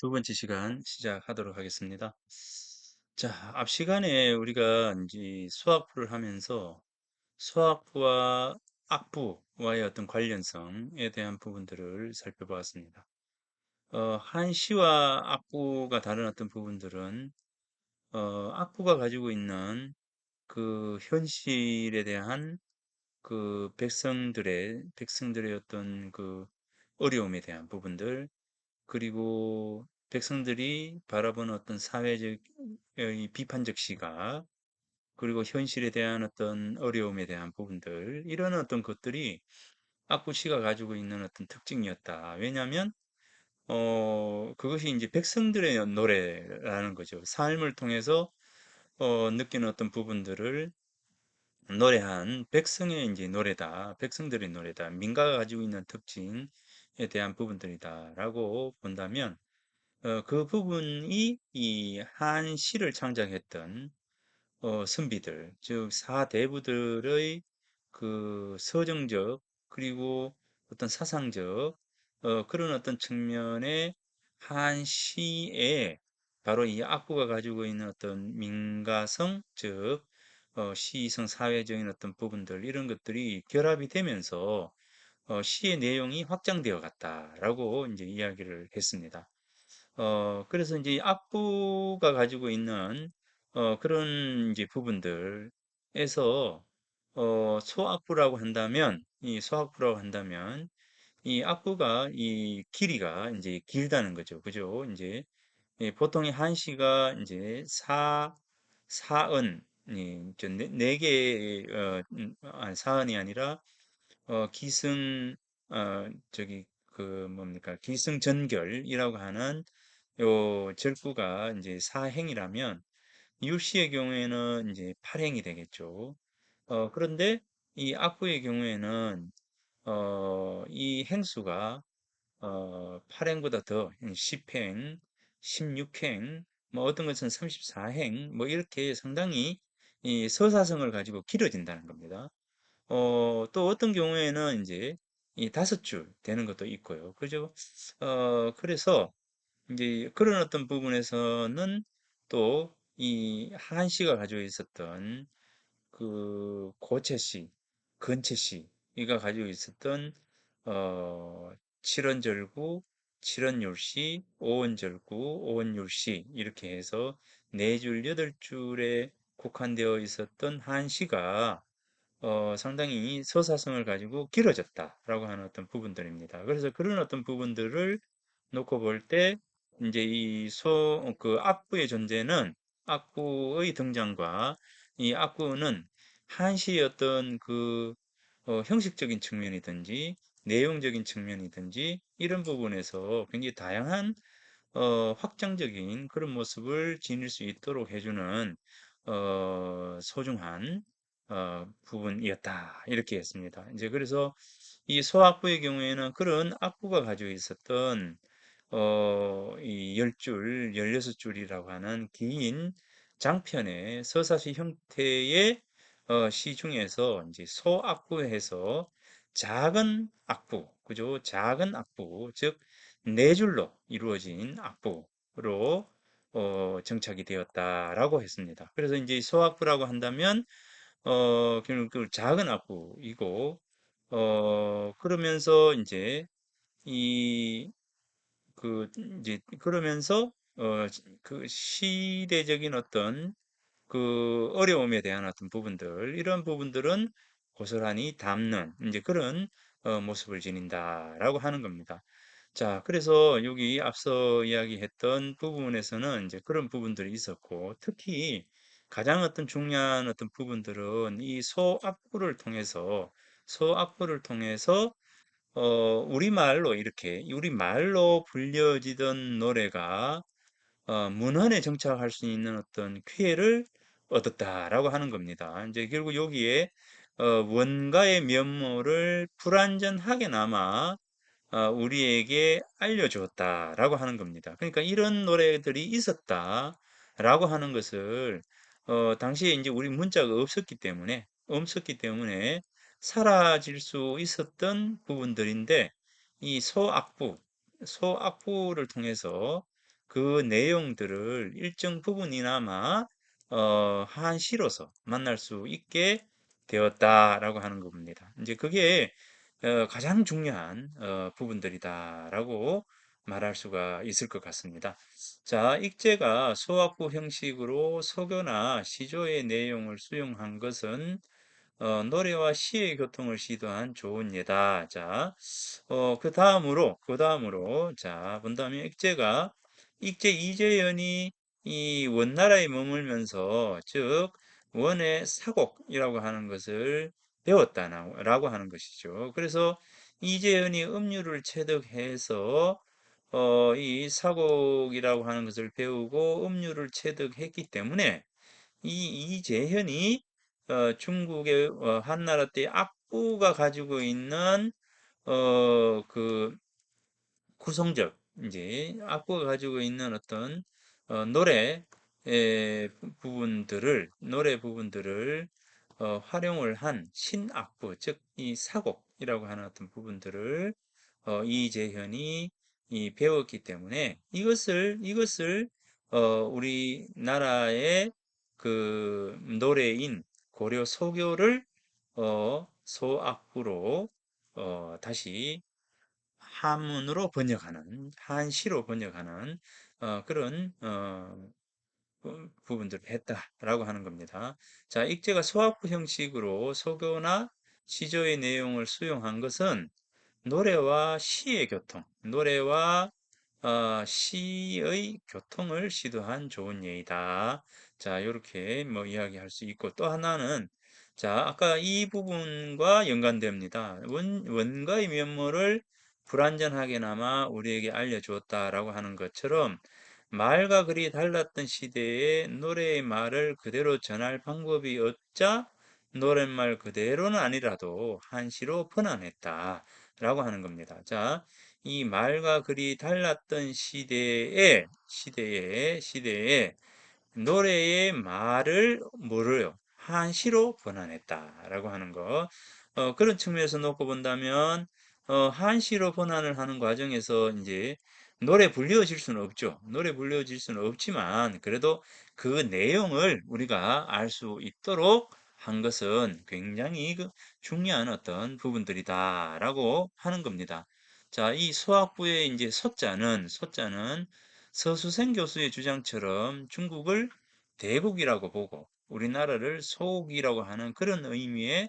두 번째 시간 시작하도록 하겠습니다. 자, 앞 시간에 우리가 이제 수학부를 하면서 수학부와 악부와의 어떤 관련성에 대한 부분들을 살펴보았습니다. 한시와 악부가 다른 어떤 부분들은 악부가 가지고 있는 그 현실에 대한 그 백성들의 어떤 그 어려움에 대한 부분들, 그리고 백성들이 바라보는 어떤 사회적 이 비판적 시각, 그리고 현실에 대한 어떤 어려움에 대한 부분들, 이런 어떤 것들이 악구시가 가지고 있는 어떤 특징이었다. 왜냐하면 그것이 이제 백성들의 노래라는 거죠. 삶을 통해서 느끼는 어떤 부분들을 노래한 백성의 이제 노래다. 백성들의 노래다. 민가가 가지고 있는 특징에 대한 부분들이다라고 본다면, 그 부분이 이 한시를 창작했던 선비들, 즉 사대부들의 그 서정적, 그리고 어떤 사상적 그런 어떤 측면의 한시에 바로 이 악보가 가지고 있는 어떤 민가성, 즉 시성 사회적인 어떤 부분들, 이런 것들이 결합이 되면서 시의 내용이 확장되어 갔다라고 이제 이야기를 했습니다. 그래서 이제 악부가 가지고 있는 그런 이제 부분들에서 소악부라고 한다면, 이 소악부라고 한다면, 이 악부가 이 길이가 이제 길다는 거죠. 그죠? 이제 보통의 한시가 이제 사은, 네 개의 사은이 아니라 기승 저기 그 뭡니까, 기승전결이라고 하는 요 절구가 이제 사행이라면, 유씨의 경우에는 이제 팔행이 되겠죠. 그런데 이 악부의 경우에는 이 행수가 8행보다 더 10행, 16행, 뭐 어떤 것은 34행, 뭐 이렇게 상당히 이 서사성을 가지고 길어진다는 겁니다. 또 어떤 경우에는 이제 이 다섯 줄 되는 것도 있고요. 그죠? 그래서 이제 그런 어떤 부분에서는 또 이 한시가 가지고 있었던 그 고채시, 근채시, 이가 가지고 있었던 어 칠원절구, 칠원율시, 오원절구, 오원율시, 이렇게 해서 네 줄, 여덟 줄에 국한되어 있었던 한시가 상당히 서사성을 가지고 길어졌다라고 하는 어떤 부분들입니다. 그래서 그런 어떤 부분들을 놓고 볼 때, 이제 그 악부의 존재는, 악부의 등장과 이 악부는 한시의 어떤 그 형식적인 측면이든지 내용적인 측면이든지 이런 부분에서 굉장히 다양한 확장적인 그런 모습을 지닐 수 있도록 해주는 소중한 부분이었다, 이렇게 했습니다. 이제 그래서 이 소악부의 경우에는 그런 악부가 가지고 있었던 이 10줄, 16줄이라고 하는 긴 장편의 서사시 형태의 시 중에서 이제 소악부에서 작은 악부, 그죠? 작은 악부, 즉 네 줄로 이루어진 악보로 정착이 되었다라고 했습니다. 그래서 이제 소악부라고 한다면 결국 그 작은 악부이고, 그러면서 이 이제 그러면서 그 시대적인 어떤 그 어려움에 대한 어떤 부분들, 이런 부분들은 고스란히 담는 이제 그런 모습을 지닌다라고 하는 겁니다. 자, 그래서 여기 앞서 이야기했던 부분에서는 이제 그런 부분들이 있었고, 특히 가장 어떤 중요한 어떤 부분들은 이 소악부를 통해서 우리말로 이렇게 우리말로 불려지던 노래가 문헌에 정착할 수 있는 어떤 기회를 얻었다라고 하는 겁니다. 이제 결국 여기에 원가의 면모를 불완전하게나마 우리에게 알려주었다라고 하는 겁니다. 그러니까 이런 노래들이 있었다라고 하는 것을 당시에 이제 우리 문자가 없었기 때문에 사라질 수 있었던 부분들인데, 이 소악부를 통해서 그 내용들을 일정 부분이나마 한시로서 만날 수 있게 되었다라고 하는 겁니다. 이제 그게 가장 중요한 부분들이다라고 말할 수가 있을 것 같습니다. 자, 익제가 소학부 형식으로 서교나 시조의 내용을 수용한 것은 노래와 시의 교통을 시도한 좋은 예다. 자, 자, 본다면 익제 이재현이 이 원나라에 머물면서, 즉, 원의 사곡이라고 하는 것을 배웠다라고 하는 것이죠. 그래서 이재현이 음률을 체득해서, 이 사곡이라고 하는 것을 배우고 음률을 체득했기 때문에 이 이재현이 중국의 한나라 때 악부가 가지고 있는 그 구성적, 이제 악보가 가지고 있는 어떤 노래 부분들을 활용을 한 신악보, 즉 이 사곡이라고 하는 어떤 부분들을 이재현이 배웠기 때문에 이것을 우리나라의 그 노래인 고려 소교를 소악부로 다시 한문으로 번역하는, 한시로 번역하는 그런 부분들을 했다라고 하는 겁니다. 자, 익제가 소학부 형식으로 소교나 시조의 내용을 수용한 것은 노래와 시의 교통, 노래와 시의 교통을 시도한 좋은 예이다. 자, 이렇게 뭐 이야기할 수 있고, 또 하나는, 자, 아까 이 부분과 연관됩니다. 원가의 면모를 불완전하게나마 우리에게 알려주었다라고 하는 것처럼, 말과 글이 달랐던 시대에 노래의 말을 그대로 전할 방법이 없자 노랫말 그대로는 아니라도 한시로 번안했다. 라고 하는 겁니다. 자, 이 말과 글이 달랐던 시대에 노래의 말을 뭐래요? 한시로 번안했다라고 하는 거. 그런 측면에서 놓고 본다면 한시로 번안을 하는 과정에서 이제 노래 불리워질 수는 없죠. 노래 불리워질 수는 없지만 그래도 그 내용을 우리가 알 수 있도록 한 것은 굉장히 중요한 어떤 부분들이다라고 하는 겁니다. 자, 이 수학부의 이제 소자는 서수생 교수의 주장처럼 중국을 대국이라고 보고 우리나라를 소국이라고 하는 그런 의미의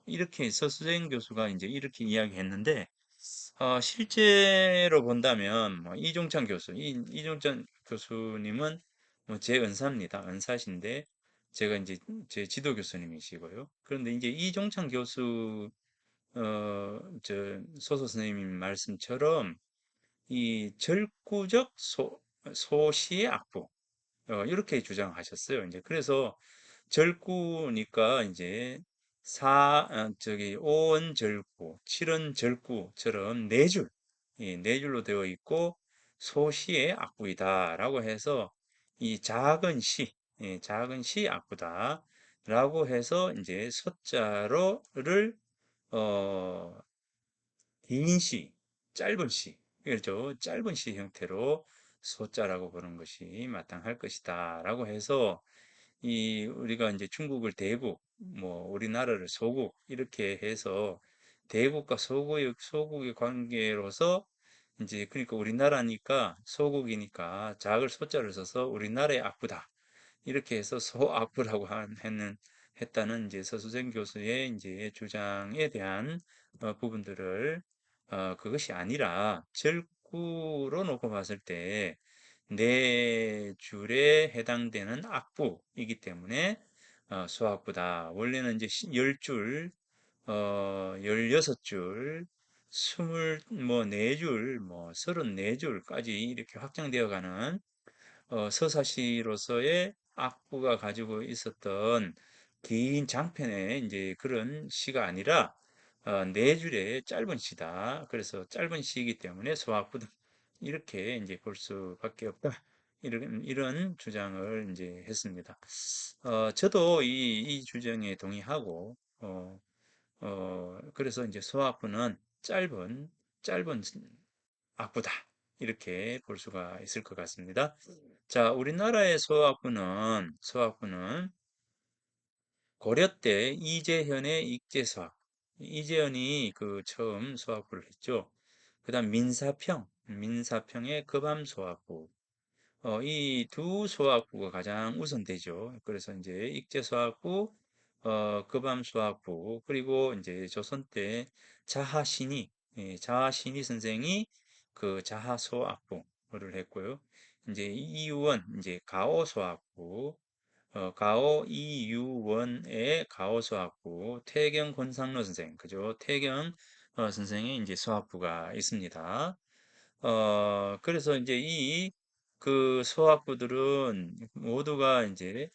이렇게 서수생 교수가 이제 이렇게 이야기했는데 실제로 본다면 뭐 이종찬 교수님은 뭐 제 은사입니다. 은사신데 제가 이제 제 지도 교수님이시고요. 그런데 이제 이종찬 교수 소소 선생님 말씀처럼 이 절구적 소시의 악보 이렇게 주장하셨어요. 이제 그래서 절구니까 이제 오원 절구, 칠원 절구처럼 네 줄, 네 줄로 되어 있고 소시의 악부이다라고 해서 이 작은 시 악부다라고 해서 이제 소자로를 어, 긴 시, 짧은 시, 그렇죠? 짧은 시 형태로 소자라고 보는 것이 마땅할 것이다. 라고 해서, 우리가 이제 중국을 대국, 뭐, 우리나라를 소국, 이렇게 해서, 대국과 소국의 관계로서, 이제, 그러니까 우리나라니까, 소국이니까, 작을 소자를 써서 우리나라의 악부다. 이렇게 해서 소악부라고 했다는 이제 서수생 교수의 이제 주장에 대한 부분들을 그것이 아니라 절구로 놓고 봤을 때 네 줄에 해당되는 악부이기 때문에 소악부다. 원래는 이제 10줄, 16줄, 뭐 4줄, 뭐 34줄까지 이렇게 확장되어 가는 서사시로서의 악부가 가지고 있었던 긴 장편의 이제 그런 시가 아니라 네 줄의 짧은 시다. 그래서 짧은 시이기 때문에 소악부다. 이렇게 이제 볼 수밖에 없다. 이런 주장을 이제 했습니다. 저도 이 주장에 동의하고, 그래서 이제 소악부는 짧은 악부다. 이렇게 볼 수가 있을 것 같습니다. 자, 우리나라의 서학부는 고려 때 이재현의 익제서학, 이재현이 그 처음 서학부를 했죠. 그다음 민사평의 급암서학부, 이 두 소학부가 가장 우선되죠. 그래서 이제 익제소학부, 급암소학부, 그리고 이제 조선 때 자하신이, 자하신이 선생이 그 자하소학부를 했고요. 이제 이유원, 이제 가오소학부, 가오 이유원의 가오소학부, 태경 권상로 선생, 그죠? 태경 선생의 이제 소학부가 있습니다. 그래서 이제 그 소학부들은 모두가 이제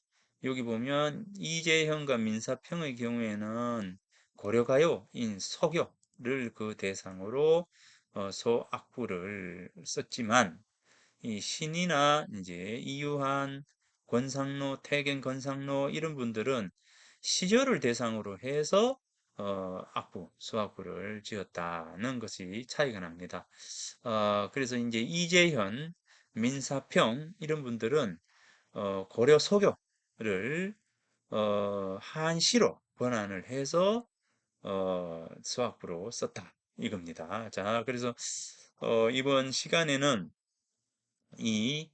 여기 보면 이재형과 민사평의 경우에는 고려가요인 서교를 그 대상으로 소학부를 썼지만 이 신이나 이제 이유한, 권상로, 태견 권상로 이런 분들은 시절을 대상으로 해서 악부, 수학부를 지었다는 것이 차이가 납니다. 그래서 이제 이재현, 민사평 이런 분들은 고려 소교를 한시로 번안을 해서 수학부로 썼다 이겁니다. 자, 그래서 이번 시간에는 이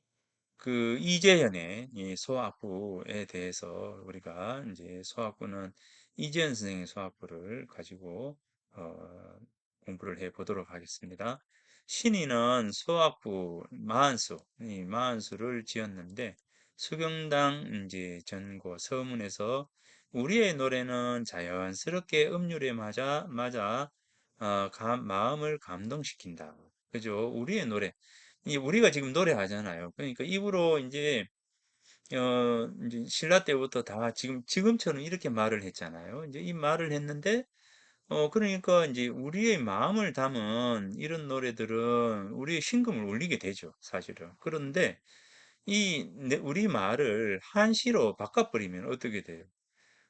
이재현의 이 소학부에 대해서 우리가 이제 소학부는 이재현 선생의 소학부를 가지고 공부를 해 보도록 하겠습니다. 신인은 소학부 마한수, 이 마한수를 지었는데 수경당 이제 전고 서문에서 우리의 노래는 자연스럽게 음률에 맞아 마음을 감동시킨다. 그죠? 우리의 노래. 우리가 지금 노래하잖아요. 그러니까 입으로 이제 신라 때부터 다 지금처럼 이렇게 말을 했잖아요. 이제 이 말을 했는데, 그러니까 이제 우리의 마음을 담은 이런 노래들은 우리의 심금을 울리게 되죠, 사실은. 그런데 우리 말을 한시로 바꿔버리면 어떻게 돼요?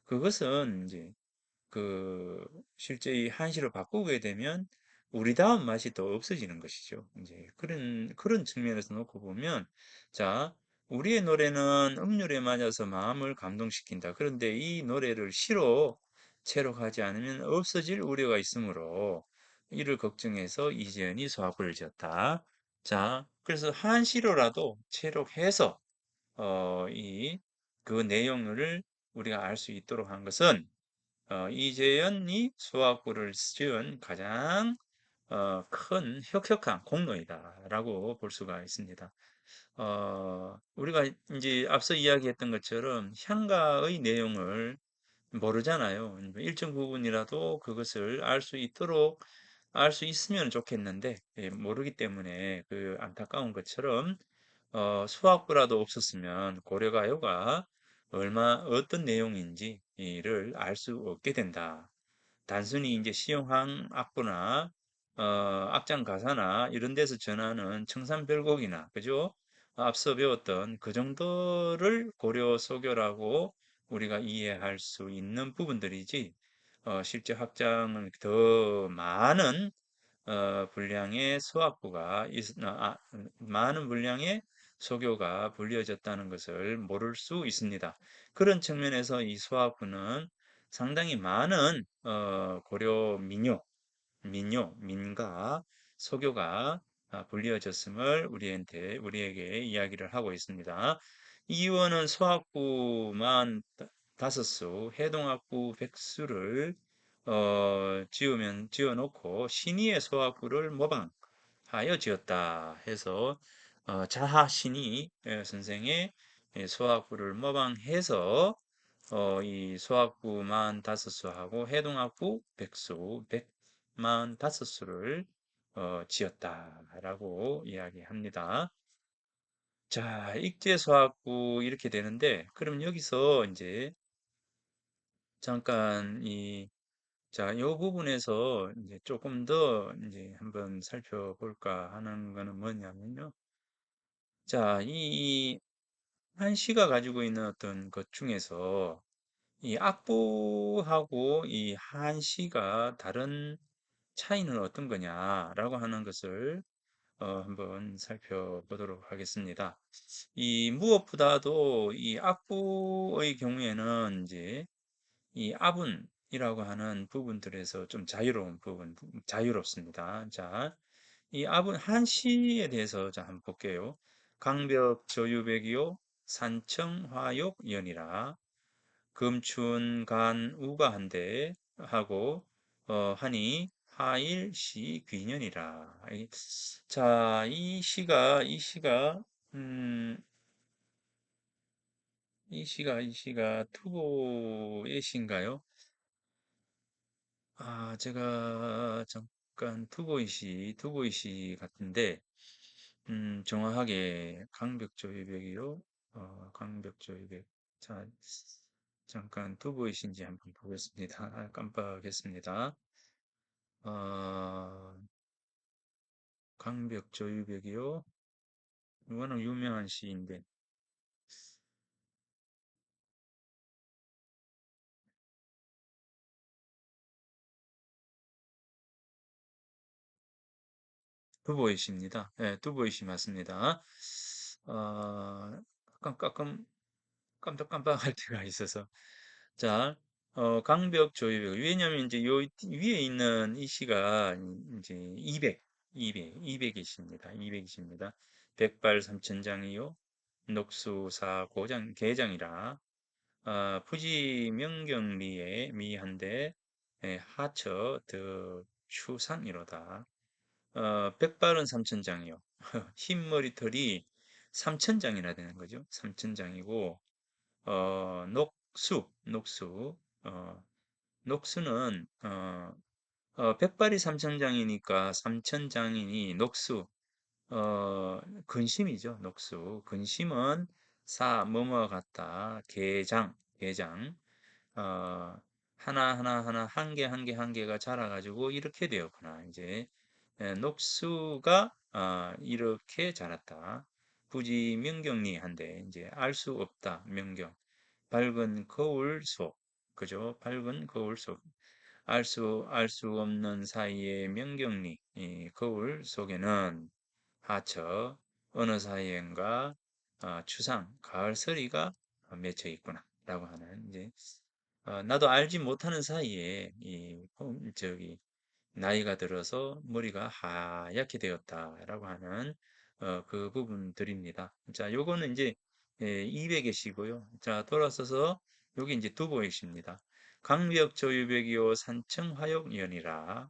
그것은 이제 실제 이 한시로 바꾸게 되면 우리다운 맛이 더 없어지는 것이죠. 이제 그런 측면에서 놓고 보면, 자, 우리의 노래는 음률에 맞아서 마음을 감동시킨다. 그런데 이 노래를 시로 채록하지 않으면 없어질 우려가 있으므로 이를 걱정해서 이재현이 소학부를 지었다. 자, 그래서 한시로라도 채록해서 그 내용을 우리가 알 수 있도록 한 것은 이재현이 수학부를 지은 가장 큰 혁혁한 공로이다라고 볼 수가 있습니다. 우리가 이제 앞서 이야기했던 것처럼 향가의 내용을 모르잖아요. 일정 부분이라도 그것을 알 수 있으면 좋겠는데 모르기 때문에 그 안타까운 것처럼 수학부라도 없었으면 고려가요가 어떤 내용인지를 알 수 없게 된다. 단순히 이제 시용항 악보나 어, 악장 가사나 이런 데서 전하는 청산별곡이나 그죠? 앞서 배웠던 그 정도를 고려 소교라고 우리가 이해할 수 있는 부분들이지 실제 확장은 더 많은 분량의 많은 분량의 소교가 불려졌다는 것을 모를 수 있습니다. 그런 측면에서 이 소학부는 상당히 많은 고려 민가, 소교가 불려졌음을 우리에게 이야기를 하고 있습니다. 이원은 소학부만 다섯 수, 해동학부 백수를 지어놓고 신의의 소학부를 모방하여 지었다 해서 자하신의 선생의 소학부를 모방해서 이 소학부만 다섯 수하고 해동학부 백만 다섯 수를 지었다라고 이야기합니다. 자, 익제소학부 이렇게 되는데, 그럼 여기서 이제 잠깐 자, 이 부분에서 이제 조금 더 이제 한번 살펴볼까 하는 거는 뭐냐면요. 자, 이 한시가 가지고 있는 어떤 것 중에서 이 악보하고 이 한시가 다른 차이는 어떤 거냐라고 하는 것을 한번 살펴보도록 하겠습니다. 이 무엇보다도 이 악보의 경우에는 이제 이 아분이라고 하는 부분들에서 좀 자유로운 부분, 자유롭습니다. 자, 이 아분 한시에 대해서 자 한번 볼게요. 강벽 저유백이요 산청 화욕 연이라 금춘 간 우가한데 하고 하니 하일시 귀년이라. 자, 이 시가 음, 이 시가 투보의 시인가요? 아, 제가 잠깐 투보이시 같은데, 정확하게 강백조이백이요. 강백조이백. 자, 잠깐 투보이시인지 한번 보겠습니다. 아, 깜빡했습니다. 어, 강백조이백이요. 이거는 유명한 시인데, 투보이시입니다. 네, 투보이시 맞습니다. 어, 깜깜 깜빡깜빡할 때가 있어서. 자, 강벽 조이백. 왜냐면 이제 요 위에 있는 이 시가 이제 200이십니다. 200이십니다. 백발 삼천장이요. 녹수사 고장 개장이라 부지 명경리에 미한데 하처 더 추상이로다. 백발은 삼천장이요. 흰머리털이 삼천장이나 되는 거죠. 삼천장이고 녹수, 녹수는, 백발이 삼천장이니까 삼천장이니 녹수, 근심이죠, 녹수. 근심은 뭐뭐 같다, 게장, 어, 하나, 한 개가 자라가지고 이렇게 되었구나. 이제, 녹수가, 이렇게 자랐다. 굳이 명경리한데, 이제 알 수 없다, 명경. 밝은 거울 속, 그죠? 밝은 거울 속, 알 수 없는 사이의 명경리, 이 거울 속에는 하처, 어느 사이엔가 추상, 가을서리가 맺혀 있구나. 라고 하는, 이제, 나도 알지 못하는 사이에, 나이가 들어서 머리가 하얗게 되었다라고 하는 그 부분들입니다. 자, 요거는 이제 200개시고요. 자, 돌아서서 여기 이제 두보이십니다. 강벽 조유백이요 산청 화욕연이라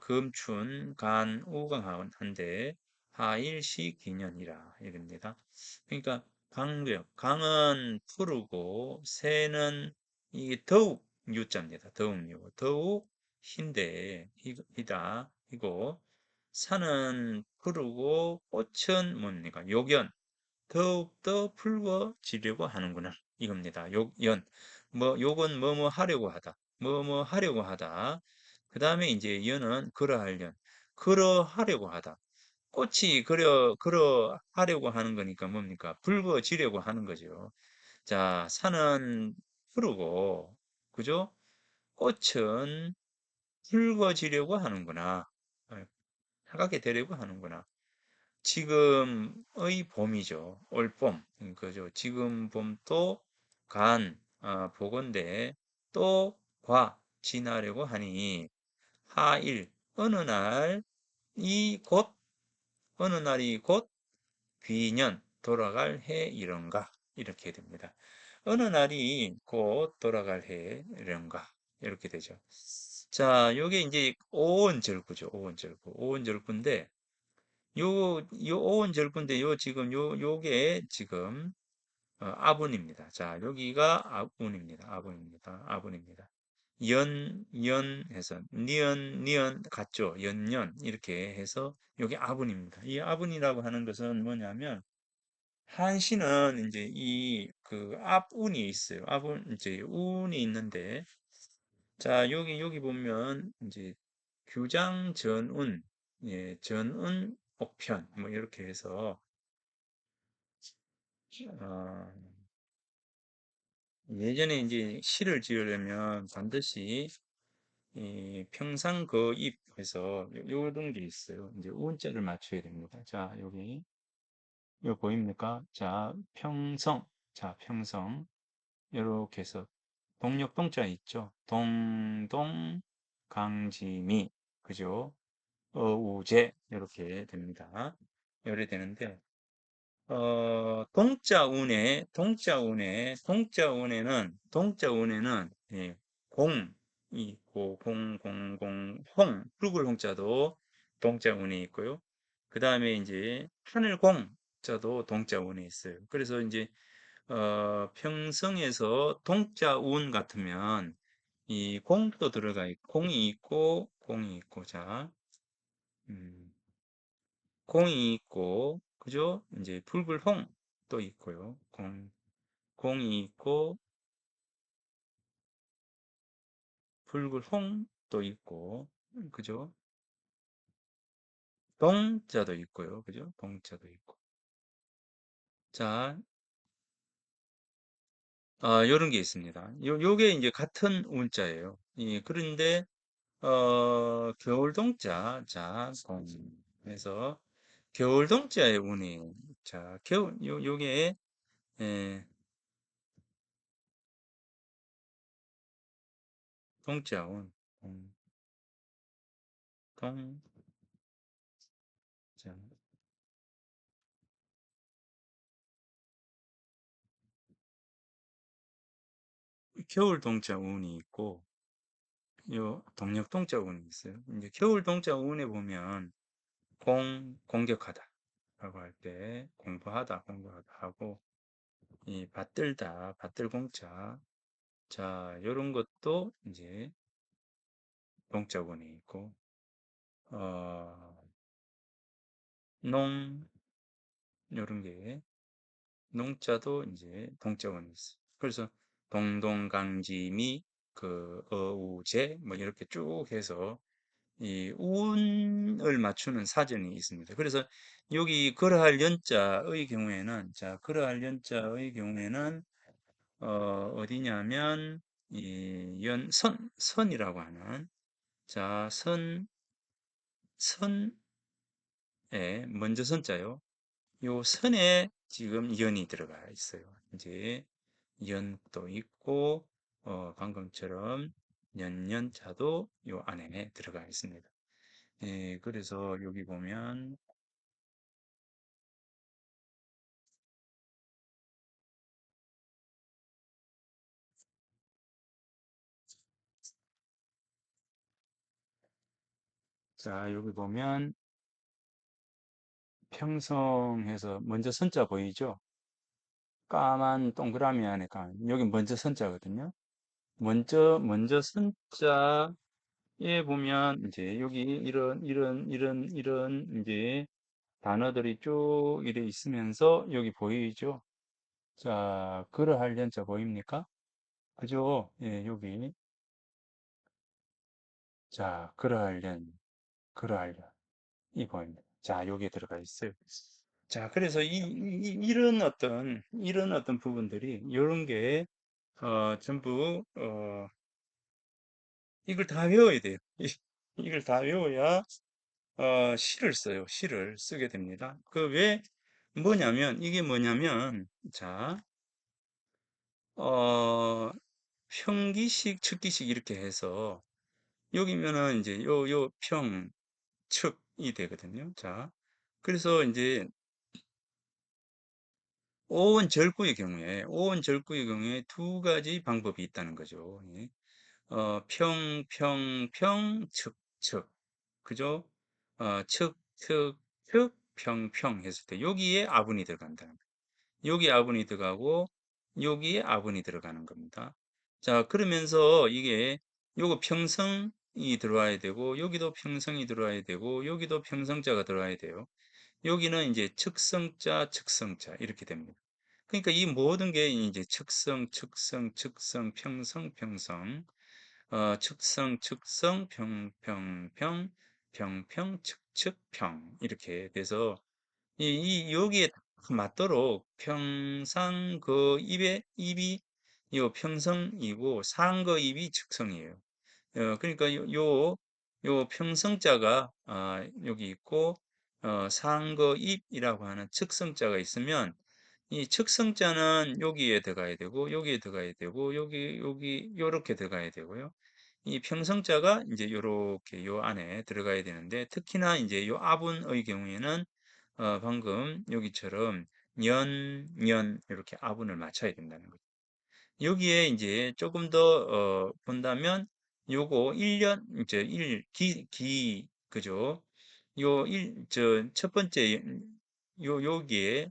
금춘 간 우강한데 하일시 기년이라 이럽니다. 그러니까 강벽 강은 푸르고 새는 이게 더욱 유자입니다. 더욱 유 더욱 흰데 이다 이고 산은 푸르고 꽃은 뭡니까? 요견 더욱더 붉어지려고 하는구나 이겁니다. 욕연 욕은 뭐뭐 하려고 하다 뭐뭐 하려고 하다 그 다음에 이제 연은 그러하려는 그러하려고 하다 꽃이 그러하려고 하는 거니까 뭡니까? 붉어지려고 하는 거죠. 자, 산은 푸르고 그죠? 꽃은 붉어지려고 하는구나. 하얗게 되려고 하는구나. 지금의 봄이죠. 올봄. 그죠. 지금 봄도 보건대 또 지나려고 하니 하일 어느 날 이 곧 어느 날이 곧 귀년 돌아갈 해 이런가 이렇게 됩니다. 어느 날이 곧 돌아갈 해 이런가 이렇게 되죠. 자, 요게 이제 오온절구죠. 오온절구. 오온절구인데 요 오온절구인데 요게 지금 아분입니다. 자, 여기가 아분입니다. 아분입니다. 연해서 니언 같죠? 연년 이렇게 해서 여기 아분입니다. 이 아분이라고 하는 것은 뭐냐면 한시는 이제 이 그 앞운이 있어요. 앞운 이제 운이 있는데 자, 여기 보면 이제 규장 전운 예, 전운 옥편 뭐 이렇게 해서 어, 예전에 이제 시를 지으려면 반드시 이 평상거입해서 요런 게 있어요. 이제 운자를 맞춰야 됩니다. 자, 여기 요 보입니까? 자, 평성. 자, 평성. 이렇게 해서 동력 동자 있죠? 동동 강지미. 그죠? 어우제 이렇게 됩니다. 이래 되는데 동자운에는 예, 공이 있고 홍 붉은 홍자도 동자운에 있고요. 그 다음에 이제 하늘공자도 동자운에 있어요. 그래서 이제 평성에서 동자운 같으면 이 공도 들어가 있고 공이 있고 자 음, 공이 있고 그죠? 이제 붉을홍도 있고요. 공이 있고 붉을홍도 있고 그죠? 동자도 있고요. 그죠? 동자도 있고. 자, 요런 게 있습니다. 요게 이제 같은 운자예요. 그런데 겨울동자 자, 그래서 겨울동자의 운이 자, 요게 예, 동자운 동, 자, 겨울 동자 운이 있고 요 동력 동자 운이 있어요. 이제 겨울 동자 운에 보면 공격하다라고 할 때 공부하다 하고 이 받들다 받들공자 자 요런 것도 이제 동자 운이 있고 어, 농 요런 게 농자도 이제 동자 운이 있어요. 그래서 동동강지미 그 어우제 뭐 이렇게 쭉 해서 이 운을 맞추는 사전이 있습니다. 그래서 여기 그러할 연자의 경우에는 자 그러할 연자의 경우에는 어디냐면 이 선이라고 하는 자 선에 먼저 선자요. 요 선에 지금 연이 들어가 있어요. 이제 연도 있고 방금처럼 연자도 요 안에 들어가 있습니다. 예, 그래서 여기 보면 자, 여기 보면 평성해서 먼저 선자 보이죠? 까만 동그라미 안에 여기 먼저 선자거든요. 먼저 선자에 보면 이제 여기 이런 이제 단어들이 쭉 이래 있으면서 여기 보이죠? 자, 그러할 연자 보입니까? 그죠? 예, 여기. 자, 그러할 연. 이 보입니다. 자, 여기에 들어가 있어요. 자, 그래서 이런 어떤 부분들이, 이런 게, 전부, 이걸 다 외워야 돼요. 이걸 다 외워야, 시를 써요. 시를 쓰게 됩니다. 이게 뭐냐면, 자, 어, 평기식, 측기식 이렇게 해서, 여기면은 이제 측이 되거든요. 자, 그래서 이제 오원절구의 경우에 두 가지 방법이 있다는 거죠. 예. 측, 측. 그죠? 측, 했을 때 여기에 아분이 들어간다는 거예요. 여기 아분이 들어가고 여기에 아분이 들어가는 겁니다. 자, 그러면서 이게 요거 평성이 들어와야 되고 여기도 평성이 들어와야 되고 여기도 평성자가 들어와야 돼요. 여기는 이제 측성자 이렇게 됩니다. 그러니까 이 모든 게 이제 평성, 평 이렇게 돼서 여기에 딱 맞도록 평상 그 입이 요 평성이고 상거 입이 측성이에요. 그러니까 요 평성자가 여기 있고 상거입이라고 하는 측성자가 있으면 이 측성자는 여기에 들어가야 되고 여기에 들어가야 되고 여기 요렇게 들어가야 되고요. 이 평성자가 이제 요렇게 요 안에 들어가야 되는데 특히나 이제 요 아분의 경우에는 방금 여기처럼 연 이렇게 아분을 맞춰야 된다는 거죠. 여기에 이제 조금 더 본다면 요거 1년 이제 그죠? 요 첫 번째 여기에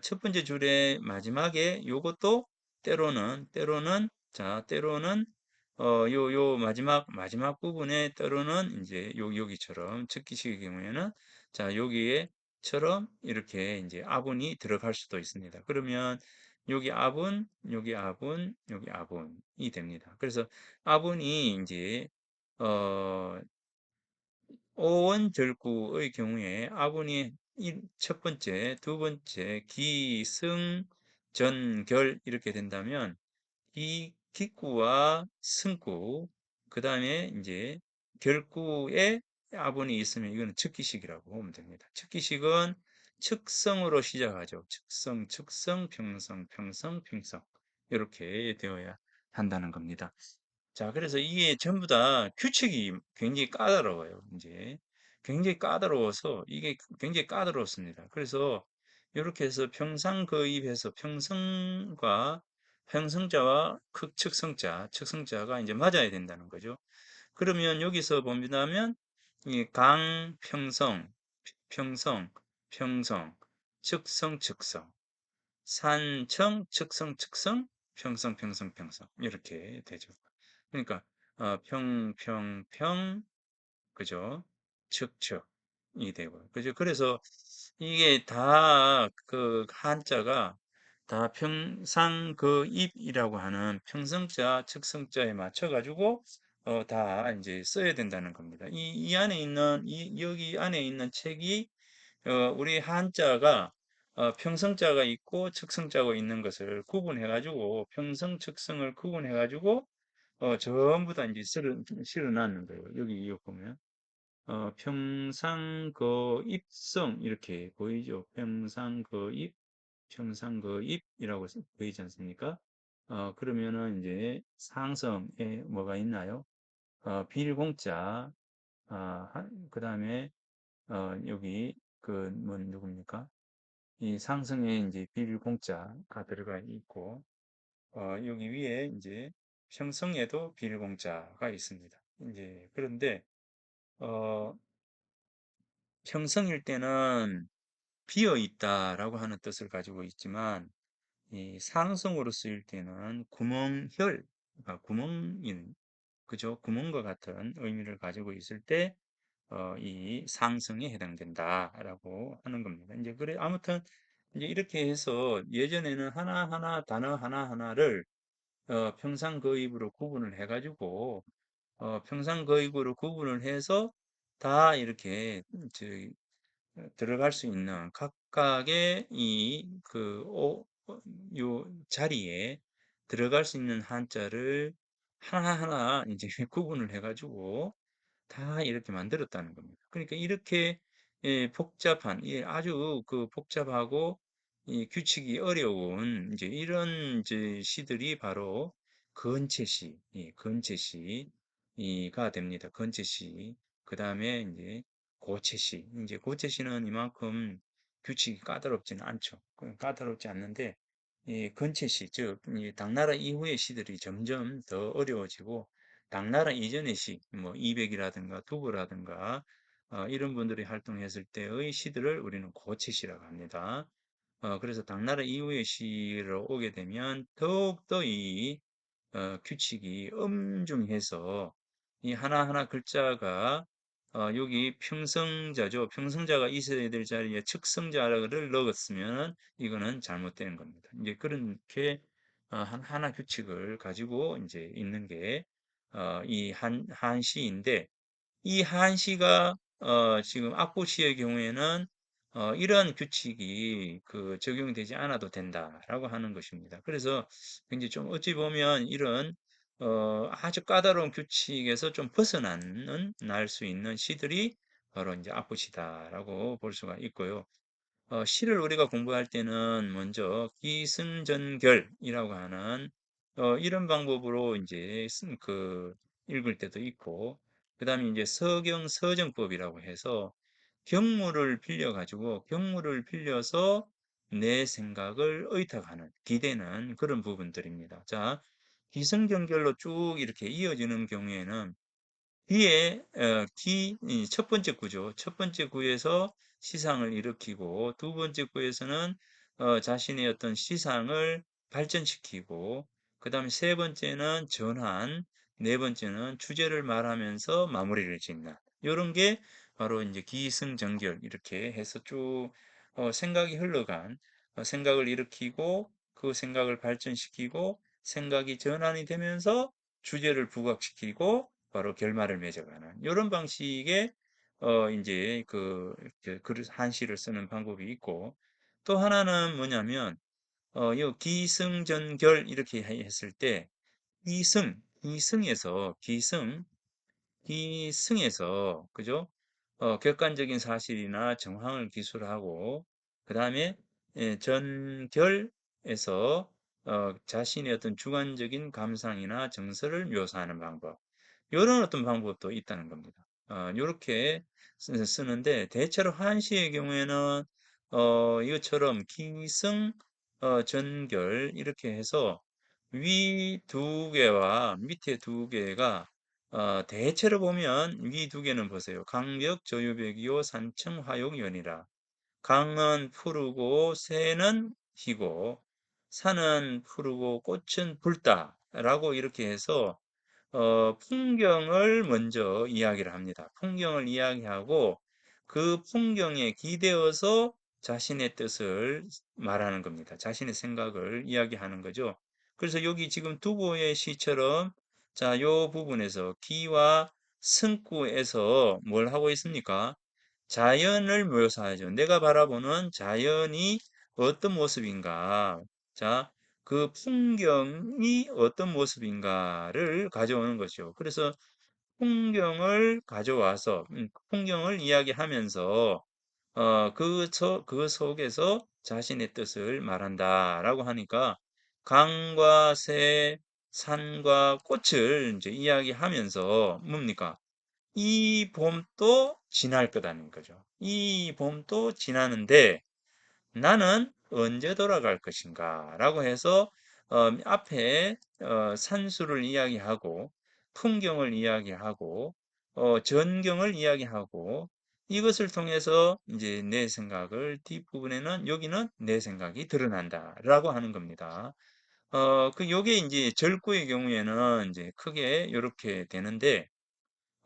첫 번째 줄의 마지막에 요것도 때로는 요 마지막 부분에 때로는 이제 여기처럼 척기식의 경우에는 자 여기에처럼 이렇게 이제 아분이 들어갈 수도 있습니다. 그러면 여기 아분, 여기 아분이 됩니다. 그래서 아분이 이제 어 오원절구의 경우에 아분이 첫 번째, 두 번째 기승 전결 이렇게 된다면 이 기구와 승구 그다음에 이제 결구에 아분이 있으면 이거는 측기식이라고 보면 됩니다. 측기식은 측성으로 시작하죠. 측성, 평성 이렇게 되어야 한다는 겁니다. 자, 그래서 이게 전부 다 규칙이 굉장히 까다로워요. 이제 굉장히 까다로워서 이게 굉장히 까다롭습니다. 그래서 이렇게 해서 평상거입해서 평성과 평성자와 측성자, 측성자가 이제 맞아야 된다는 거죠. 그러면 여기서 본다면 이 강평성, 평성, 측성, 산청, 측성, 평성 이렇게 되죠. 그러니까 그죠? 측이 되고요. 그죠? 그래서 이게 다 그 한자가 다 평상그입이라고 하는 평성자, 측성자에 맞춰 가지고 다 이제 써야 된다는 겁니다. 이 안에 있는 여기 안에 있는 책이 우리 한자가 평성자가 있고 측성자가 있는 것을 구분해 가지고 평성, 측성을 구분해 가지고 전부 다 이제 실어 놨는 거예요. 여기 이거 보면 평상거입성 이렇게 보이죠? 평상거입이라고 보이지 않습니까? 그러면은 이제 상성에 뭐가 있나요? 빌공자, 그 다음에 여기 그뭔 누굽니까? 이 상성에 이제 빌공자가 들어가 있고 여기 위에 이제 평성에도 빌공자가 있습니다. 이제 그런데 어, 평성일 때는 비어 있다라고 하는 뜻을 가지고 있지만 이 상성으로 쓰일 때는 구멍혈, 구멍인 그죠? 구멍과 같은 의미를 가지고 있을 때 이 상성에 해당된다라고 하는 겁니다. 이제 그래 아무튼 이제 이렇게 해서 예전에는 하나하나 단어 하나하나를 평상거입으로 구분을 해가지고 평상거입으로 구분을 해서 다 이렇게 들어갈 수 있는 각각의 요 자리에 들어갈 수 있는 한자를 하나하나 이제 구분을 해가지고 다 이렇게 만들었다는 겁니다. 그러니까 이렇게 복잡한, 아주 그 복잡하고 이 규칙이 어려운 이제 이런 이제 시들이 바로 건체시, 건체시가 됩니다. 건체시. 그 다음에 이제 고체시. 이제 고체시는 이만큼 규칙이 까다롭지는 않죠. 까다롭지 않는데 이 건체시, 즉 이 당나라 이후의 시들이 점점 더 어려워지고 당나라 이전의 시, 뭐 이백이라든가 두부라든가 이런 분들이 활동했을 때의 시들을 우리는 고체시라고 합니다. 그래서 당나라 이후의 시로 오게 되면 더욱더 이 규칙이 엄중해서 이 하나하나 글자가 여기 평성자죠. 평성자가 있어야 될 자리에 측성자를 넣었으면 이거는 잘못된 겁니다. 이제 그렇게 하나 규칙을 가지고 이제 있는 게 이 한시인데 이 한시가 지금 악보시의 경우에는 이러한 규칙이 적용되지 않아도 된다라고 하는 것입니다. 그래서 굉장히 좀 어찌 보면 이런 아주 까다로운 규칙에서 좀 벗어나는 날 수 있는 시들이 바로 이제 아프시다라고 볼 수가 있고요. 시를 우리가 공부할 때는 먼저 기승전결이라고 하는 이런 방법으로 이제 읽을 때도 있고, 그다음에 이제 서경서정법이라고 해서 경무를 빌려서 내 생각을 의탁하는, 기대는 그런 부분들입니다. 자, 기승전결로 쭉 이렇게 이어지는 경우에는 뒤에 첫 번째 구죠. 첫 번째 구에서 시상을 일으키고, 두 번째 구에서는 자신의 어떤 시상을 발전시키고, 그 다음에 세 번째는 전환, 네 번째는 주제를 말하면서 마무리를 짓는, 이런 게 바로 이제 기승전결, 이렇게 해서 쭉 생각이 흘러간, 생각을 일으키고 그 생각을 발전시키고 생각이 전환이 되면서 주제를 부각시키고 바로 결말을 맺어가는 이런 방식의 이제 한시를 쓰는 방법이 있고, 또 하나는 뭐냐면 요 기승전결 이렇게 했을 때 기승에서 그죠? 객관적인 사실이나 정황을 기술하고, 그 다음에 전결에서 자신의 어떤 주관적인 감상이나 정서를 묘사하는 방법, 이런 어떤 방법도 있다는 겁니다. 이렇게 쓰는데, 대체로 한시의 경우에는 이것처럼 기승, 전결 이렇게 해서 위 두 개와 밑에 두 개가 대체로 보면 위 두 개는 보세요. 강벽, 저유백이요, 산청, 화욕연이라. 강은 푸르고 새는 희고 산은 푸르고 꽃은 붉다라고 이렇게 해서 풍경을 먼저 이야기를 합니다. 풍경을 이야기하고 그 풍경에 기대어서 자신의 뜻을 말하는 겁니다. 자신의 생각을 이야기하는 거죠. 그래서 여기 지금 두보의 시처럼 자, 요 부분에서 기와 승구에서 뭘 하고 있습니까? 자연을 묘사하죠. 내가 바라보는 자연이 어떤 모습인가. 자, 그 풍경이 어떤 모습인가를 가져오는 것이죠. 그래서 풍경을 가져와서 풍경을 이야기하면서 그 속에서 자신의 뜻을 말한다라고 하니까 강과 새, 산과 꽃을 이제 이야기하면서 뭡니까? 이 봄도 지날 거다는 거죠. 이 봄도 지나는데 나는 언제 돌아갈 것인가? 라고 해서 앞에 산수를 이야기하고 풍경을 이야기하고 전경을 이야기하고 이것을 통해서 이제 내 생각을 뒷부분에는 여기는 내 생각이 드러난다라고 하는 겁니다. 요게 이제 절구의 경우에는 이제 크게 이렇게 되는데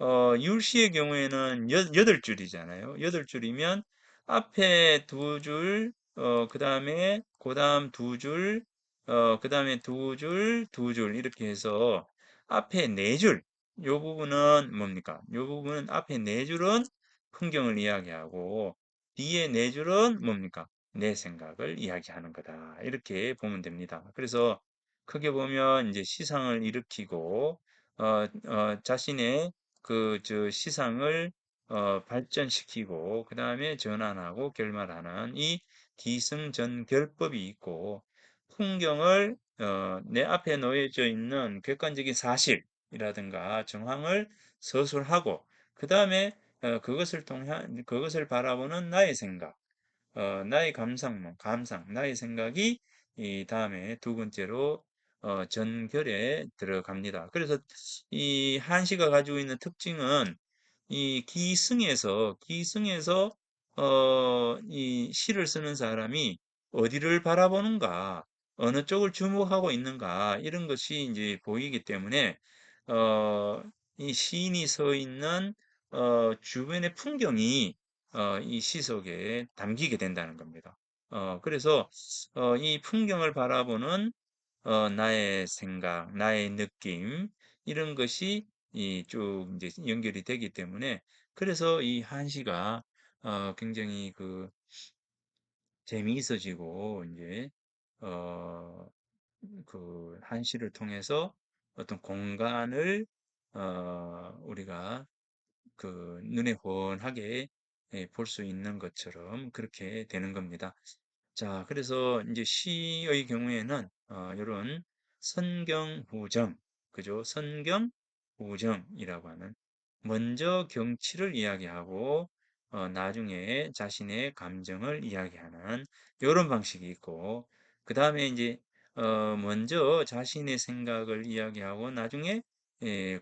율시의 경우에는 여덟 줄이잖아요. 여덟 줄이면 앞에 두 줄, 그 다음 두 줄, 그 다음에 두 줄, 두 줄, 이렇게 해서 앞에 네 줄, 요 부분은 뭡니까? 요 부분은 앞에 네 줄은 풍경을 이야기하고, 뒤에 네 줄은 뭡니까? 내 생각을 이야기하는 거다. 이렇게 보면 됩니다. 그래서 크게 보면 이제 시상을 일으키고, 자신의 시상을 발전시키고 그 다음에 전환하고 결말하는 이 기승전결법이 있고, 풍경을 내 앞에 놓여져 있는 객관적인 사실이라든가 정황을 서술하고 그 다음에 그것을 바라보는 나의 생각, 나의 감상, 나의 생각이 이 다음에 두 번째로 전결에 들어갑니다. 그래서 이 한시가 가지고 있는 특징은 이 기승에서 이 시를 쓰는 사람이 어디를 바라보는가, 어느 쪽을 주목하고 있는가, 이런 것이 이제 보이기 때문에 어, 이 시인이 서 있는 주변의 풍경이 이 시 속에 담기게 된다는 겁니다. 그래서 이 풍경을 바라보는 나의 생각, 나의 느낌, 이런 것이 이 쭉 이제 연결이 되기 때문에, 그래서 이 한시가 굉장히 재미있어지고 이제 어, 한시를 통해서 어떤 공간을 우리가 그 눈에 훤하게 볼 수 있는 것처럼 그렇게 되는 겁니다. 자, 그래서 이제 시의 경우에는 이런 선경후정, 그죠? 선경후정이라고 하는 먼저 경치를 이야기하고 나중에 자신의 감정을 이야기하는 이런 방식이 있고, 그 다음에 이제 먼저 자신의 생각을 이야기하고 나중에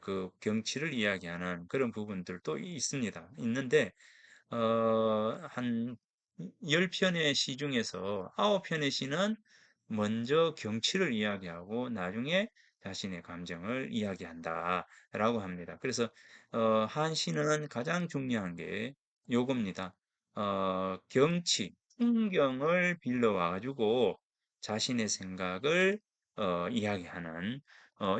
그 경치를 이야기하는 그런 부분들도 있습니다. 있는데 한 10편의 시 중에서 9편의 시는 먼저 경치를 이야기하고 나중에 자신의 감정을 이야기한다라고 합니다. 그래서 한 시는 가장 중요한 게 요겁니다. 경치, 풍경을 빌려와 가지고 자신의 생각을 이야기하는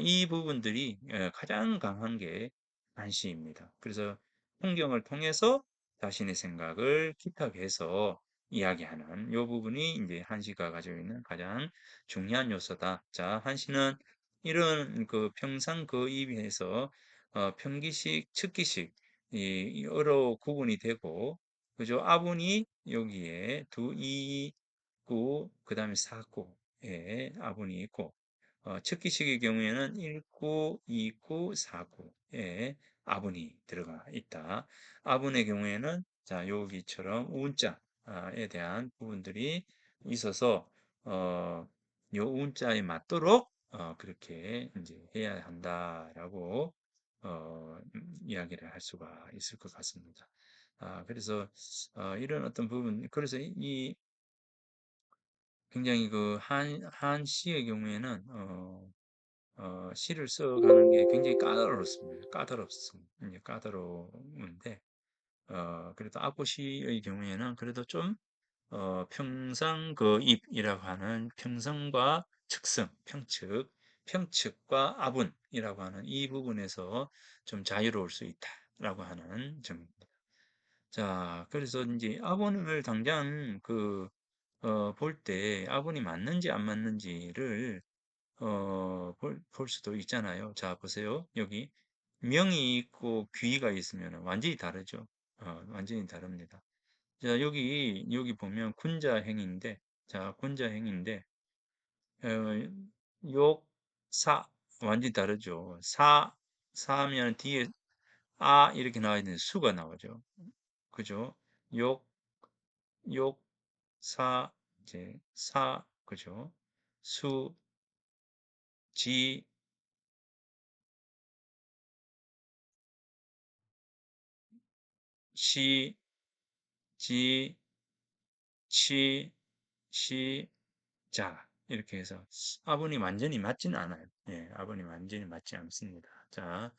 이 부분들이 가장 강한 게 한시입니다. 그래서 풍경을 통해서 자신의 생각을 깃하게해서 이야기하는 요 부분이 이제 한시가 가지고 있는 가장 중요한 요소다. 자, 한시는 이런 그 평상 그 입에서 평기식, 측기식 여러 구분이 되고 그죠? 아분이 여기에 두, 이, 구, 그 다음에 사구에 아분이 있고 측기식의 경우에는 1구, 2구, 4구에 아분이 들어가 있다. 아분의 경우에는 자 여기처럼 운자에 대한 부분들이 있어서 요 운자에 맞도록 그렇게 이제 해야 한다라고 이야기를 할 수가 있을 것 같습니다. 그래서 이런 어떤 부분 그래서 이 굉장히 그 한시의 경우에는 시를 써가는 게 굉장히 까다롭습니다. 까다롭습니다. 이제 까다로운데, 그래도 아고시의 경우에는 그래도 좀, 평상 그 입이라고 하는 평성과 측성, 평측과 아분이라고 하는 이 부분에서 좀 자유로울 수 있다라고 하는 점입니다. 자, 그래서 이제 아본을 당장 볼 때 아본이 맞는지 안 맞는지를, 볼 수도 있잖아요. 자, 보세요. 여기 명이 있고 귀가 있으면 완전히 다르죠. 완전히 다릅니다. 자, 여기 보면 군자행인데, 자, 군자행인데, 어, 욕, 사, 완전히 다르죠. 사하면 뒤에 이렇게 나와야 되는데 수가 나오죠. 그죠? 욕, 욕, 이제, 그죠? 수, 지, 시, 지, 치, 시, 자. 이렇게 해서 아분이 완전히 맞지는 않아요. 예, 아분이 완전히 맞지 않습니다. 자,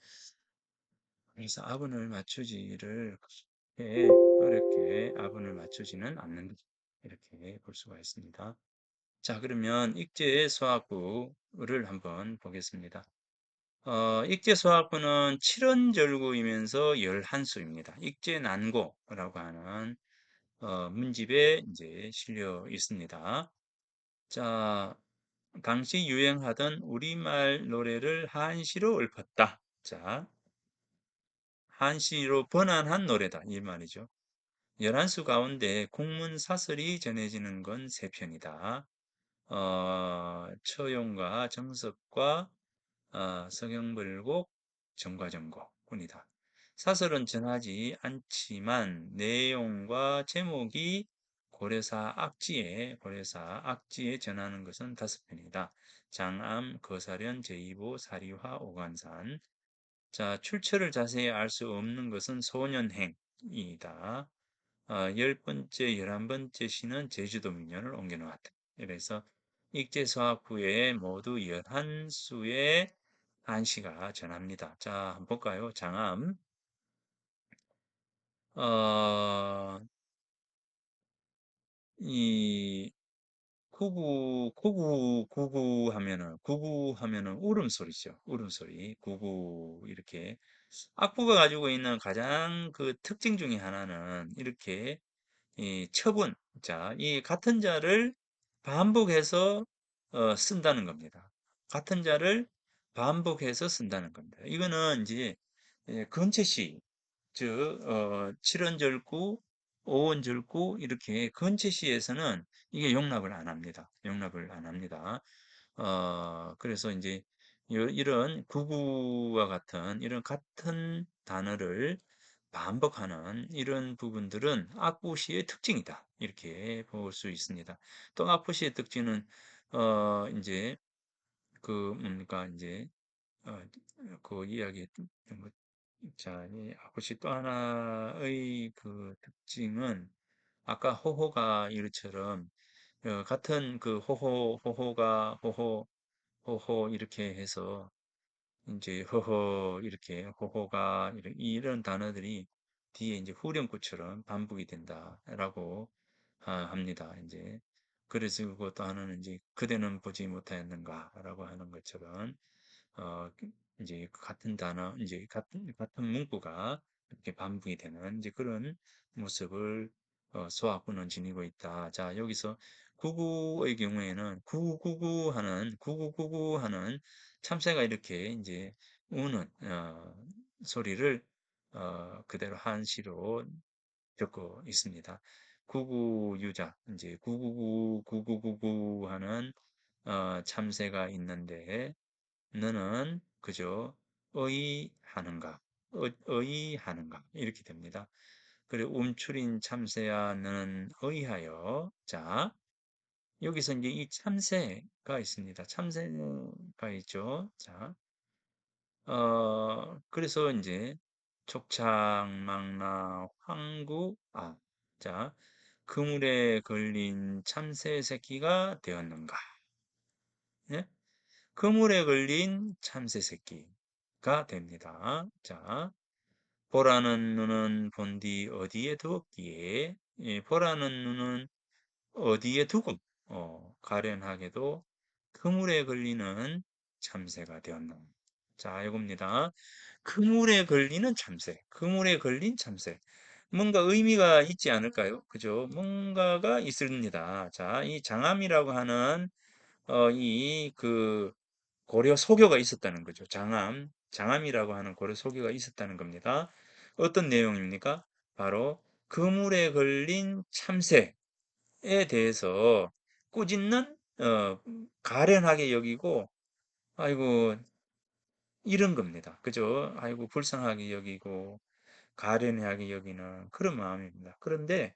그래서 아분을 맞추지를 그렇게 어렵게 아분을 맞추지는 않는다. 이렇게 볼 수가 있습니다. 자, 그러면 익제수학부를 한번 보겠습니다. 익제수학부는 7원절구이면서 11수입니다. 익제난고라고 하는 문집에 이제 실려 있습니다. 자, 당시 유행하던 우리말 노래를 한시로 읊었다. 자, 한시로 번안한 노래다. 이 말이죠. 11수 가운데 국문사설이 전해지는 건 3편이다. 처용과 정석과 서경불곡, 정과정곡뿐이다. 사설은 전하지 않지만 내용과 제목이 고려사 악지에 전하는 것은 5편이다. 장암, 거사련, 제이보, 사리화, 오간산. 자, 출처를 자세히 알 수 없는 것은 소년행이다. 10번째, 11번째 시는 제주도 민년을 옮겨 놓았다. 이래서 익제서학부에 모두 11수의 한시가 전합니다. 자, 한번 볼까요? 장암. 어, 이 구구하면은 울음소리죠. 울음소리. 구구 이렇게 악보가 가지고 있는 가장 그 특징 중에 하나는 이렇게 이 처분, 자, 이 같은 자를 반복해서 쓴다는 겁니다. 같은 자를 반복해서 쓴다는 겁니다. 이거는 이제 건체시, 즉 칠원절구, 오원절구 이렇게 건체시에서는 이게 용납을 안 합니다. 용납을 안 합니다. 그래서 이제 이런 구구와 같은 이런 같은 단어를 반복하는 이런 부분들은 악보시의 특징이다. 이렇게 볼 수 있습니다. 또 악보시의 특징은 이제 그 뭡니까 이제 어, 그 이야기 뭐, 자, 이 아버지 또 하나의 그 특징은 아까 호호가 이처럼 같은 그 호호가 호호 이렇게 해서 이제 허허 이렇게 호호가 이런 단어들이 뒤에 이제 후렴구처럼 반복이 된다라고 합니다. 이제 그래서 그것도 하나는 이제 그대는 보지 못하였는가라고 하는 것처럼 이제 같은 단어, 이제 같은 문구가 이렇게 반복이 되는 이제 그런 모습을 소학부는 지니고 있다. 자, 여기서 구구의 경우에는 구구구구 하는 참새가 이렇게 이제 우는 소리를 그대로 한시로 적고 있습니다. 구구유자, 이제 구구구구 하는 참새가 있는데 너는 그저 의하는가? 의하는가? 이렇게 됩니다. 그리고 움츠린 참새야 너는 의하여. 자, 여기서 이제 이 참새가 있습니다. 참새가 있죠. 자, 그래서 이제 촉창망나 황구 자, 그물에 걸린 참새 새끼가 되었는가? 예? 그물에 걸린 참새 새끼가 됩니다. 자, 보라는 눈은 본디 어디에 두었기에? 예, 보라는 눈은 어디에 두고 가련하게도 그물에 걸리는 참새가 되었나. 자, 이겁니다. 그물에 걸리는 참새, 그물에 걸린 참새. 뭔가 의미가 있지 않을까요? 그죠? 뭔가가 있습니다. 자, 이 장암이라고 하는 이 고려 소교가 있었다는 거죠. 장암이라고 하는 고려 소교가 있었다는 겁니다. 어떤 내용입니까? 바로 그물에 걸린 참새 에 대해서 꾸짖는 가련하게 여기고 아이고 이런 겁니다. 그죠? 아이고 불쌍하게 여기고 가련하게 여기는 그런 마음입니다. 그런데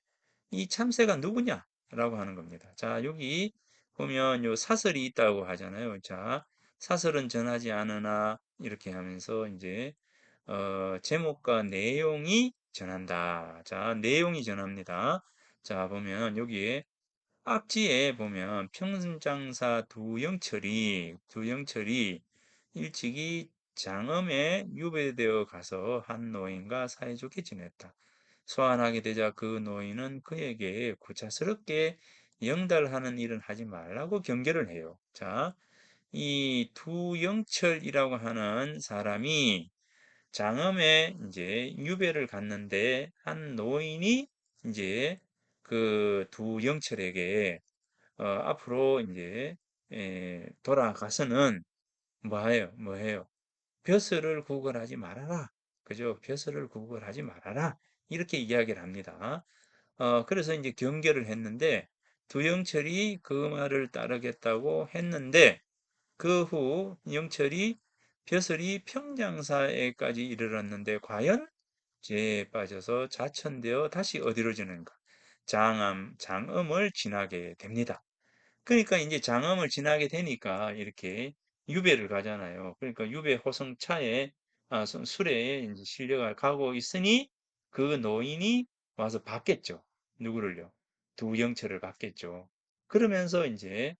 이 참새가 누구냐라고 하는 겁니다. 자, 여기 보면 요 사설이 있다고 하잖아요. 자, 사설은 전하지 않으나 이렇게 하면서 이제 제목과 내용이 전한다. 자, 내용이 전합니다. 자, 보면 여기에 앞지에 보면 평순장사 두영철이 일찍이 장엄에 유배되어 가서 한 노인과 사이좋게 지냈다. 소환하게 되자 그 노인은 그에게 구차스럽게 영달하는 일은 하지 말라고 경계를 해요. 자, 이 두영철이라고 하는 사람이 장엄에 이제 유배를 갔는데 한 노인이 이제 그 두영철에게 앞으로 이제 돌아가서는 뭐 해요? 벼슬을 구걸하지 말아라. 그죠? 벼슬을 구걸하지 말아라. 이렇게 이야기를 합니다. 그래서 이제 경계를 했는데 두영철이 그 말을 따르겠다고 했는데 그 후 영철이 벼슬이 평장사에까지 이르렀는데 과연 죄에 빠져서 자천되어 다시 어디로 지는가? 장엄을 지나게 됩니다. 그러니까 이제 장엄을 지나게 되니까 이렇게 유배를 가잖아요. 그러니까 유배 호성차에 수레에 이제 실려가 가고 있으니 그 노인이 와서 받겠죠. 누구를요? 두영철을 받겠죠. 그러면서 이제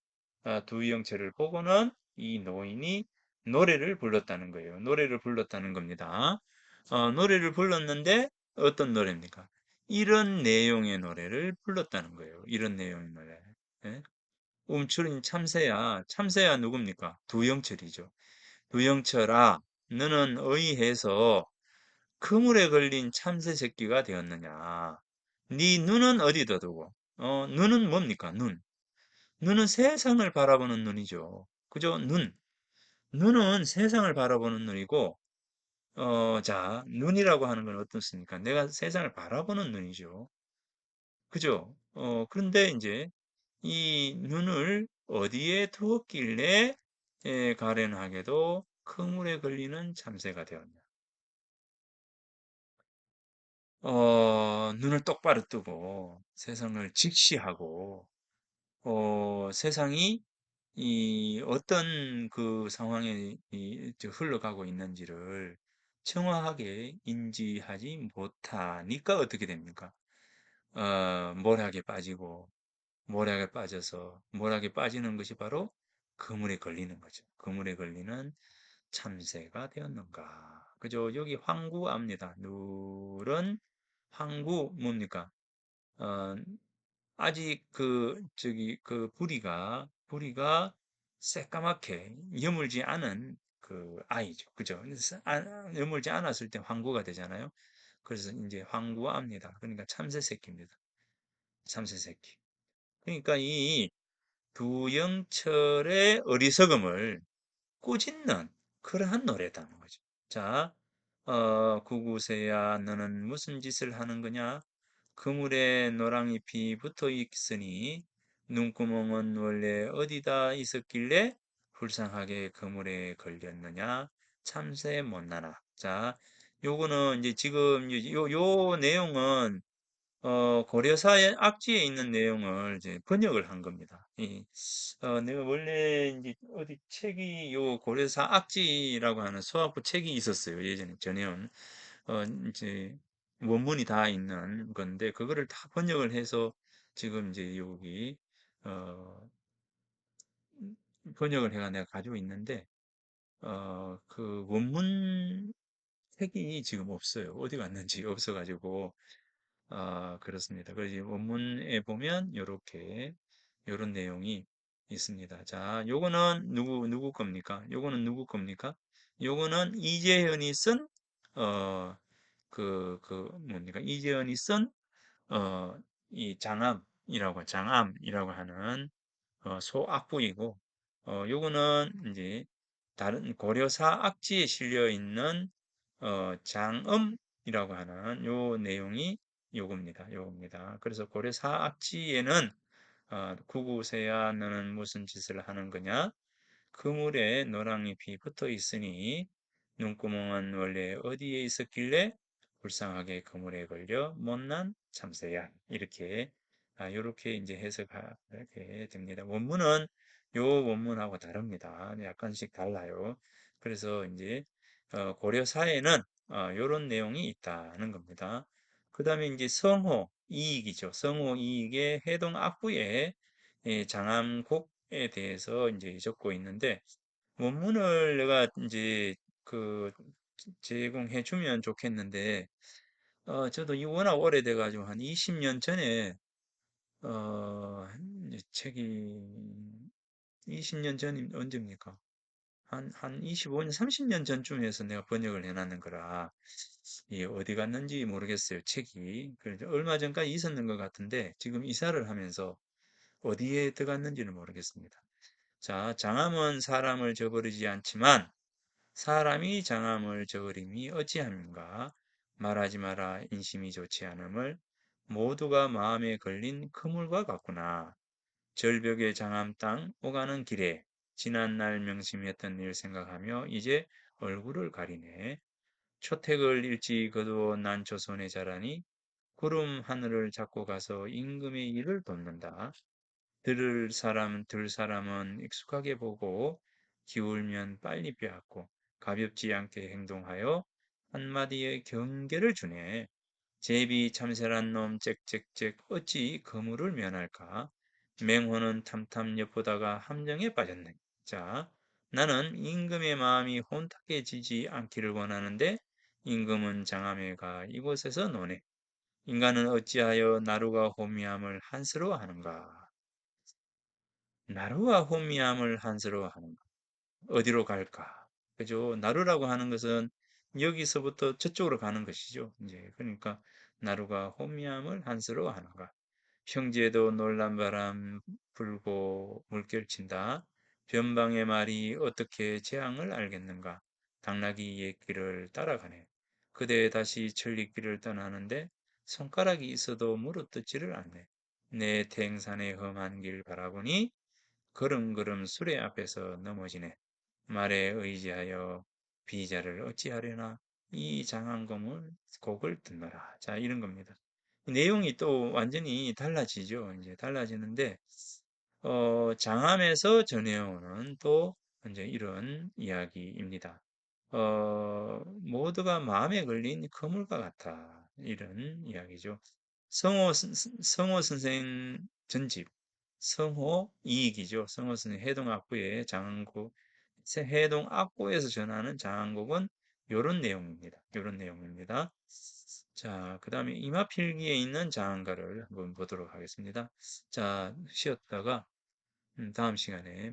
두영철을 보고는 이 노인이 노래를 불렀다는 거예요. 노래를 불렀다는 겁니다. 노래를 불렀는데 어떤 노래입니까? 이런 내용의 노래를 불렀다는 거예요. 이런 내용의 노래. 예? 움츠린 참새야 누굽니까? 두영철이죠. 두영철아, 너는 의해서 그물에 걸린 참새 새끼가 되었느냐? 네 눈은 어디다 두고? 눈은 뭡니까? 눈. 눈은 세상을 바라보는 눈이죠. 그죠? 눈. 눈은 세상을 바라보는 눈이고, 자, 눈이라고 하는 건 어떻습니까? 내가 세상을 바라보는 눈이죠. 그죠? 그런데 이제 이 눈을 어디에 두었길래 가련하게도 그물에 걸리는 참새가 되었냐? 눈을 똑바로 뜨고 세상을 직시하고 세상이 이 어떤 그 상황에 흘러가고 있는지를 정확하게 인지하지 못하니까 어떻게 됩니까? 몰락에 빠지고 몰락에 빠져서 몰락에 빠지는 것이 바로 그물에 걸리는 거죠. 그물에 걸리는 참새가 되었는가. 그죠? 여기 황구합니다. 누런 황구 뭡니까? 어, 아직 그 부리가 새까맣게 여물지 않은 그 아이죠. 그죠? 여물지 않았을 때 황구가 되잖아요. 그래서 이제 황구합니다. 그러니까 참새 새끼입니다. 참새 새끼. 그러니까 이 두영철의 어리석음을 꾸짖는 그러한 노래다는 거죠. 자, 구구세야 너는 무슨 짓을 하는 거냐? 그물에 노랑잎이 붙어 있으니 눈구멍은 원래 어디다 있었길래 불쌍하게 그물에 걸렸느냐? 참새 못나나. 자, 요거는 이제 지금 요 내용은 고려사의 악지에 있는 내용을 이제 번역을 한 겁니다. 내가 원래 이제 어디 책이 요 고려사 악지라고 하는 수학부 책이 있었어요. 예전에 전에는 이제 원문이 다 있는 건데 그거를 다 번역을 해서 지금 이제 여기 어, 번역을 해가 내가 가지고 있는데 그 원문 책이 지금 없어요. 어디 갔는지 없어가지고 그렇습니다. 그래서 원문에 보면 요렇게 요런 내용이 있습니다. 자, 요거는 누구 겁니까? 요거는 누구 겁니까? 요거는 이재현이 쓴 뭡니까? 이재현이 쓴 어, 이 장암이라고 하는 소악부이고 요거는 이제 다른 고려사 악지에 실려 있는 장음이라고 하는 요 내용이 요겁니다. 그래서 고려사 악지에는 구구세야 너는 무슨 짓을 하는 거냐? 그물에 노랑잎이 붙어 있으니 눈구멍은 원래 어디에 있었길래 불쌍하게 그물에 걸려 못난 참새야. 이렇게 이제 해석하게 됩니다. 원문은 요 원문하고 다릅니다. 약간씩 달라요. 그래서 이제 고려사에는 이런 내용이 있다는 겁니다. 그 다음에 이제 성호 이익이죠. 성호 이익의 해동 악부에 장암곡에 대해서 이제 적고 있는데 원문을 내가 이제 그 제공해 주면 좋겠는데 저도 이 워낙 오래돼 가지고 한 20년 전에 이제 책이 20년 전이 언제입니까? 한 25년, 30년 전쯤 해서 내가 번역을 해놨는 거라 이 어디 갔는지 모르겠어요. 책이. 그래서 얼마 전까지 있었는 것 같은데 지금 이사를 하면서 어디에 들어갔는지는 모르겠습니다. 자, 장암은 사람을 저버리지 않지만 사람이 장암을 저으림이 어찌함인가? 말하지 마라 인심이 좋지 않음을 모두가 마음에 걸린 그물과 같구나. 절벽의 장암 땅 오가는 길에 지난날 명심했던 일 생각하며 이제 얼굴을 가리네. 초택을 일찍 거두어 난 조선의 자라니 구름 하늘을 잡고 가서 임금의 일을 돕는다. 들을 사람은 익숙하게 보고 기울면 빨리 빼앗고 가볍지 않게 행동하여 한마디의 경계를 주네. 제비 참새란 놈 짹짹짹 어찌 그물을 면할까? 맹호는 탐탐 엿보다가 함정에 빠졌네. 자, 나는 임금의 마음이 혼탁해지지 않기를 원하는데 임금은 장암에 가 이곳에서 노네. 인간은 어찌하여 나루가 호미함을 한스러워하는가? 나루와 호미함을 한스러워하는가? 어디로 갈까? 그죠? 나루라고 하는 것은 여기서부터 저쪽으로 가는 것이죠. 이제 그러니까 나루가 호미함을 한스러워하는가? 형제도 놀란 바람 불고 물결친다. 변방의 말이 어떻게 재앙을 알겠는가? 당나귀의 길을 따라가네. 그대 다시 천리길을 떠나는데 손가락이 있어도 물어뜯지를 않네. 내 태행산의 험한 길 바라보니 걸음걸음 수레 앞에서 넘어지네. 말에 의지하여 비자를 어찌하려나 이 장한검을 곡을 듣노라. 자, 이런 겁니다. 내용이 또 완전히 달라지죠. 이제 달라지는데 장암에서 전해오는 또 이제 이런 이야기입니다. 모두가 마음에 걸린 그물과 같아. 이런 이야기죠. 성호 선생 전집, 성호 이익이죠. 성호 선생 해동악보의 장안곡, 해동악보에서 전하는 장안곡은 요런 내용입니다. 요런 내용입니다. 자, 그 다음에 이마필기에 있는 장안가를 한번 보도록 하겠습니다. 자, 쉬었다가 다음 시간에